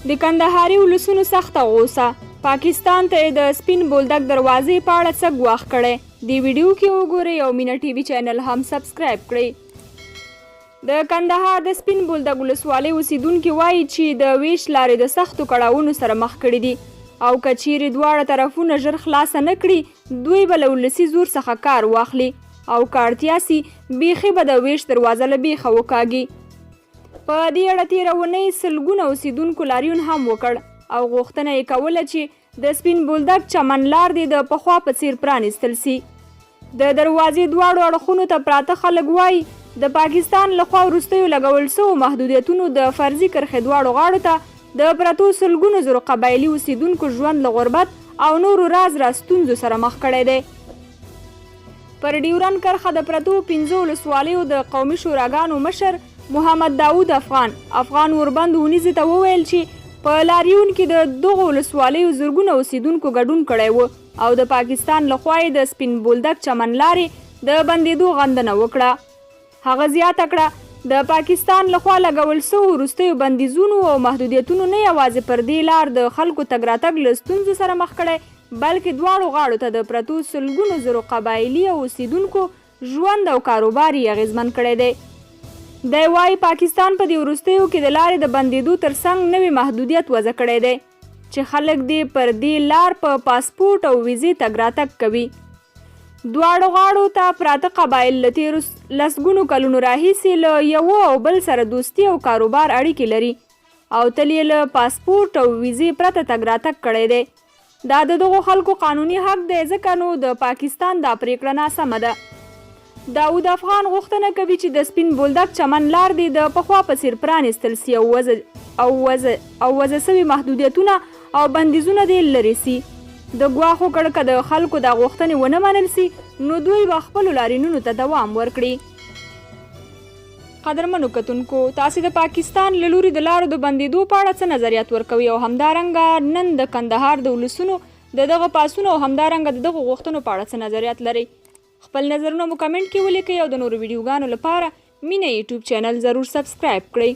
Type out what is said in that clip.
د کندهاري ولسونو سخته غوسه پاکستان ته د سپین بولدک دروازې په اړه څه ګواښ کړی. دې ویډیو کې وګورئ او مینا ټي وي چینل هم سبسکرایب کړئ. د کندهار د سپین بولدک ولسوالۍ اوسیدونکي وایي چې د ویش لارې د سختو کړاوونو سره مخ کړي دي او که چیرې دواړه طرفونه ژر خلاصه نه کړي دوی به له ولسي زور څخه کار واخلي او که اړتیا سي بیخي به د ویش دروازه له بیخه وکاږي. په دې اړه تېره اونۍ سلګونه اوسیدونکو لاریون هم وکړ او غوښتنه یې کوله چې د سپین بولدک چمن لار دې د پخوا په څیر پرانیستل سي. د دروازې دواړو اړخونو ته پراته خلک وایي د پاکستان لخوا وروستیو لګول سوو محدودیتونو د فرضي کرښې دواړو غاړو ته د پرتو سلګونو زرو قبایلي اوسیدونکو ژوند له غربت او نورو راز ستونزو سره مخ کړی دی. پر ډیورنډ کرښه د پرتو 15 ولسوالیو د قومي شوراګانو مشر محمد داود افغان وربند ونیزې ته وویل چې په لاریون کې د دغو ولسوالیو زرګونه اوسیدونکو ګډون کړی و او د پاکستان لخوا یې د سپین بولدک چمن لارې د بندېدو غندنه وکړه. هغه زیاته کړه د پاکستان لخوا لګول سوو وروستیو بندیزونو او محدودیتونو نه یوازې پر دې لار د خلکو تګ راتګ له ستونزو سره مخ کړی بلکې دواړو غاړو ته د پرتو سلګونو زرو قبایلي او اوسیدونکو ژوند او کاروبار یې اغېزمن کړی دی. دی وایي پاکستان په دې وروستیو کې د لارې د بندېدو ترڅنګ نوی محدودیت وضع کړی دی چې خلک دې پر دې لار په پاسپورټ او ویزې تګ راتګ کوي. دواړو غاړو ته پراته قبایل له تېرو لسګونو کلونو راهیسې له یو او بل سره دوستي او کاروبار اړیکې لري او تل یې له پاسپورټ او ویزې پرته تګ راتګ کړی دی. دا د دغو خلکو قانوني حق دی ځکه نو د پاکستان دا پریکړه ناسمه ده. داود افغان غوښتنه کوي چې د سپین بولدک چمن لار دې د پخوا په څیر پرانیستل سي او وضع سوي محدودیتونه او بندیزونه دې لرې سي. د ګواښ وکړ که د خلکو دا غوښتنې ونه منل سي نو دوی به خپلو لاریونونو ته دوام ورکړي. قدرمنو کتونکو تاسې د پاکستان له لوري د لارو د بندېدو په اړه څه نظریات ورکوي او همدارنګه نن د کندهار د ولسونو د دغه پاڅون او همدارنګه د دغو غوښتنو په اړه څه نظریات لرئ؟ خپل نظرونه مو کمنټ کې ولیکئ او د نورو ویډیوګانو لپاره مینه یوټیوب چینل ضرور سبسکرایب کړئ.